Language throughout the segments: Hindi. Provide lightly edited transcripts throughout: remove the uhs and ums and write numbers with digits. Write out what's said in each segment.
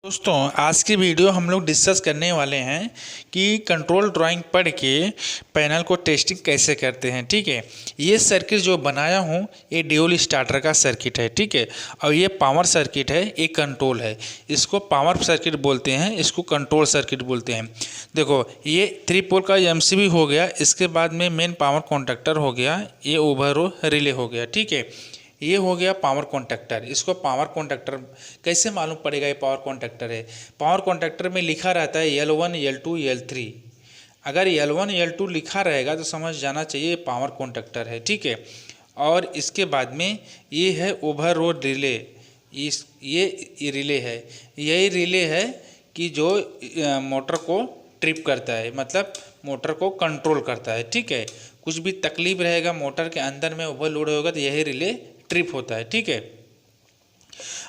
दोस्तों आज की वीडियो हम लोग डिस्कस करने वाले हैं कि कंट्रोल ड्राइंग पढ़ के पैनल को टेस्टिंग कैसे करते हैं। ठीक है, ये सर्किट जो बनाया हूँ ये ड्यूल स्टार्टर का सर्किट है। ठीक है, और ये पावर सर्किट है, ये कंट्रोल है। इसको पावर सर्किट बोलते हैं, इसको कंट्रोल सर्किट बोलते हैं। देखो ये 3 पोल का एमसीबी हो गया, इसके बाद में मेन पावर कॉन्टैक्टर हो गया, ये ओवरऑल रिले हो गया। ठीक है, ये हो गया पावर कॉन्टैक्टर। इसको पावर कॉन्टैक्टर कैसे मालूम पड़ेगा ये पावर कॉन्टैक्टर है? पावर कॉन्टैक्टर में लिखा रहता है L1 L2 L3। अगर L1 L2 लिखा रहेगा तो समझ जाना चाहिए ये पावर कॉन्टैक्टर है। ठीक है, और इसके बाद में ये है ओवरऑल रिले। ये रिले है, यही रिले है कि जो मोटर को ट्रिप करता है, मतलब मोटर को कंट्रोल करता है। ठीक है, कुछ भी तकलीफ रहेगा मोटर के अंदर में ओवरलोड होगा तो यही रिले ट्रिप होता है। ठीक है,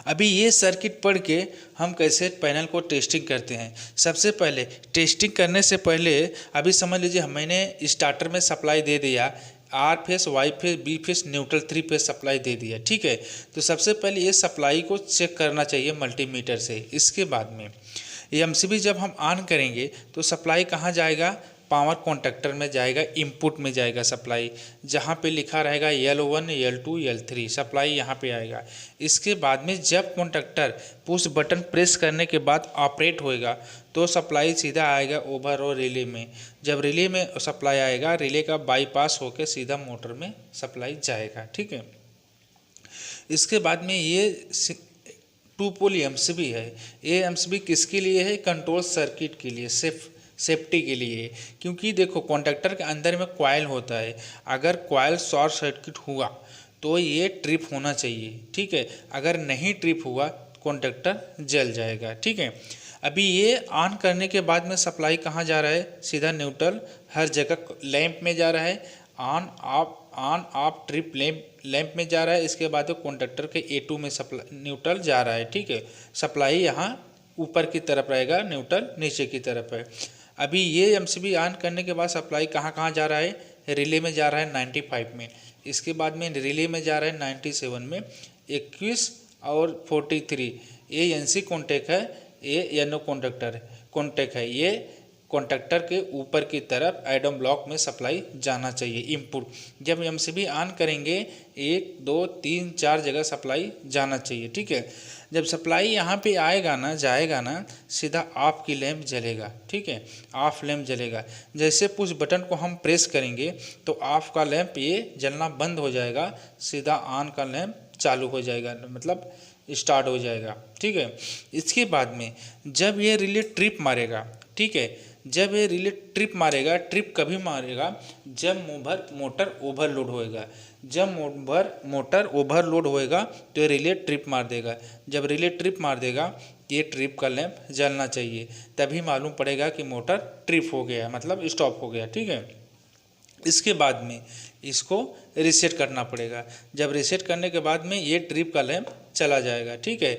अभी ये सर्किट पढ़ के हम कैसे पैनल को टेस्टिंग करते हैं। सबसे पहले टेस्टिंग करने से पहले अभी समझ लीजिए मैंने स्टार्टर में सप्लाई दे दिया, R phase, Y phase, B phase, neutral 3 phase supply दे दिया। ठीक है, तो सबसे पहले ये सप्लाई को चेक करना चाहिए मल्टीमीटर से। इसके बाद में एमसीबी जब हम ऑन करेंगे तो सप्लाई कहाँ जाएगा? पावर कॉन्टैक्टर में जाएगा, इनपुट में जाएगा सप्लाई, जहाँ पे लिखा रहेगा L1 L2 L3 सप्लाई यहाँ पे आएगा। इसके बाद में जब कॉन्टैक्टर पुश बटन प्रेस करने के बाद ऑपरेट होएगा तो सप्लाई सीधा आएगा ओवरऑल रिले में। जब रिले में सप्लाई आएगा, रिले का बाईपास होकर सीधा मोटर में सप्लाई जाएगा। ठीक है, इसके बाद में ये 2 पोल एमसीबी है। ये एमसीबी किसके लिए है? कंट्रोल सर्किट के लिए, सेफ्टी के लिए। क्योंकि देखो कॉन्टैक्टर के अंदर में कॉइल होता है, अगर कॉइल शॉर्ट सर्किट हुआ तो ये ट्रिप होना चाहिए। ठीक है, अगर नहीं ट्रिप हुआ कॉन्टैक्टर जल जाएगा। ठीक है, अभी ये ऑन करने के बाद में सप्लाई कहाँ जा रहा है? सीधा न्यूट्रल हर जगह लैंप में जा रहा है, ऑन ऑफ ट्रिप लैंप में जा रहा है। इसके बाद कॉन्टैक्टर के A2 में सप्लाई न्यूट्रल जा रहा है। ठीक है, सप्लाई यहाँ ऊपर की तरफ रहेगा, न्यूट्रल नीचे की तरफ है। अभी ये एमसीबी ऑन करने के बाद सप्लाई कहाँ कहाँ जा रहा है? रिले में जा रहा है 95 में, इसके बाद में रिले में जा रहा है 97 में, 21 और 43। ये एनसी कॉन्टैक्ट है, ये एनओ कॉन्टैक्ट है। ये कॉन्टैक्टर के ऊपर की तरफ एडम ब्लॉक में सप्लाई जाना चाहिए, इनपुट। जब एमसीबी ऑन करेंगे 1 2 3 4 जगह सप्लाई जाना चाहिए। ठीक है, जब सप्लाई यहाँ पे आएगा ना, जाएगा ना, सीधा ऑफ की लैंप जलेगा। ठीक है, ऑफ लैंप जलेगा। जैसे पुश बटन को हम प्रेस करेंगे तो ऑफ का लैंप ये जलना बंद हो जाएगा, सीधा ऑन का लैंप चालू हो जाएगा, मतलब स्टार्ट हो जाएगा। ठीक है, इसके बाद में जब ये रिले ट्रिप मारेगा, ठीक है, जब ये रिले ट्रिप मारेगा, ट्रिप कभी मारेगा? जब मोटर ओवरलोड होएगा। जब मोटर ओवरलोड होएगा तो ये रिले ट्रिप मार देगा। जब रिले ट्रिप मार देगा ये ट्रिप का लैंप जलना चाहिए, तभी मालूम पड़ेगा कि मोटर ट्रिप हो गया, मतलब स्टॉप हो गया। ठीक है, इसके बाद में इसको रीसेट करना पड़ेगा। जब रीसेट करने के बाद में ये ट्रिप का लैंप चला जाएगा। ठीक है,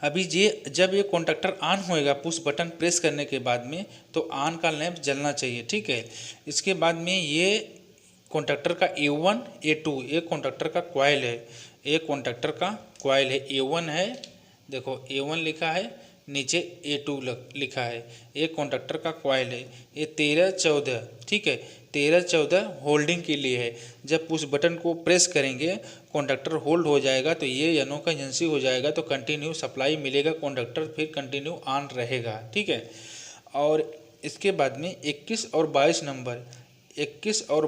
अभी ये जब ये कॉन्टैक्टर ऑन होएगा पुश बटन प्रेस करने के बाद में तो ऑन का लैंप जलना चाहिए। ठीक है, इसके बाद में ये कॉन्टैक्टर का A1 A2 ये कॉन्टैक्टर का कॉइल है, ये कॉन्टैक्टर का कॉइल है, A1 है, देखो A1 लिखा है, नीचे A2 लिखा है, ये कॉन्टैक्टर का कॉइल है। ये 13-14, ठीक है, 13-14 होल्डिंग के लिए है। जब पुश बटन को प्रेस करेंगे कॉन्टैक्टर होल्ड हो जाएगा तो ये एनओ का एजेंसी हो जाएगा, तो कंटिन्यू सप्लाई मिलेगा, कॉन्टैक्टर फिर कंटिन्यू ऑन रहेगा। ठीक है, और इसके बाद में 21 और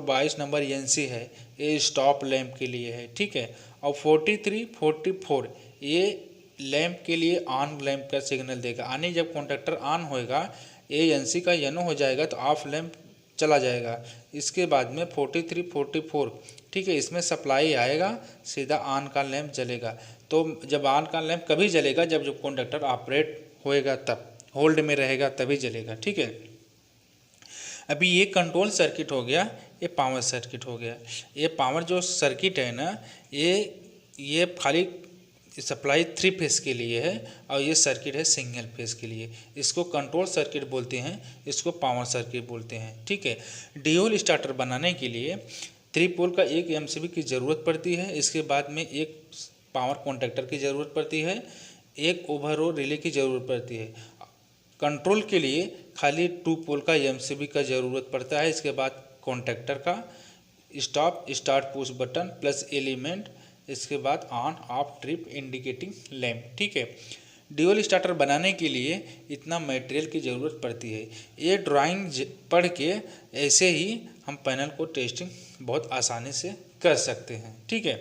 22 नंबर एनसी है, ये स्टॉप लैंप के लिए है। ठीक है, और 43-44 ये लैंप के लिए ऑन लैंप का सिग्नल देगा। आने जब कॉन्टैक्टर ऑन होएगा ये एनसी का एनओ हो जाएगा तो ऑफ लैंप चला जाएगा। इसके बाद में 43-44, ठीक है, इसमें सप्लाई आएगा, सीधा ऑन का लैंप जलेगा। तो जब ऑन का लैंप कभी जलेगा? जब कॉन्टैक्टर ऑपरेट होएगा, तब होल्ड में रहेगा तभी जलेगा। ठीक है, अभी ये कंट्रोल सर्किट हो गया, ये पावर सर्किट हो गया। ये पावर जो सर्किट है ना, ये खाली सप्लाई 3 फेस के लिए है और ये सर्किट है सिंगल फेस के लिए। इसको कंट्रोल सर्किट बोलते हैं, इसको पावर सर्किट बोलते हैं। ठीक है, ड्यूल स्टार्टर बनाने के लिए 3 पोल का एक एमसीबी की ज़रूरत पड़ती है। इसके बाद में एक पावर कॉन्टैक्टर की ज़रूरत पड़ती है, एक ओवरऑल रिले की ज़रूरत पड़ती है। कंट्रोल के लिए खाली 2 पोल का एमसीबी का ज़रूरत पड़ता है। इसके बाद कॉन्टैक्टर का stop start push button plus element, इसके बाद on off trip indicating lamp. ठीक है, ड्यूल स्टार्टर बनाने के लिए इतना मटेरियल की ज़रूरत पड़ती है। ये ड्राइंग पढ़ के ऐसे ही हम पैनल को टेस्टिंग बहुत आसानी से कर सकते हैं। ठीक है।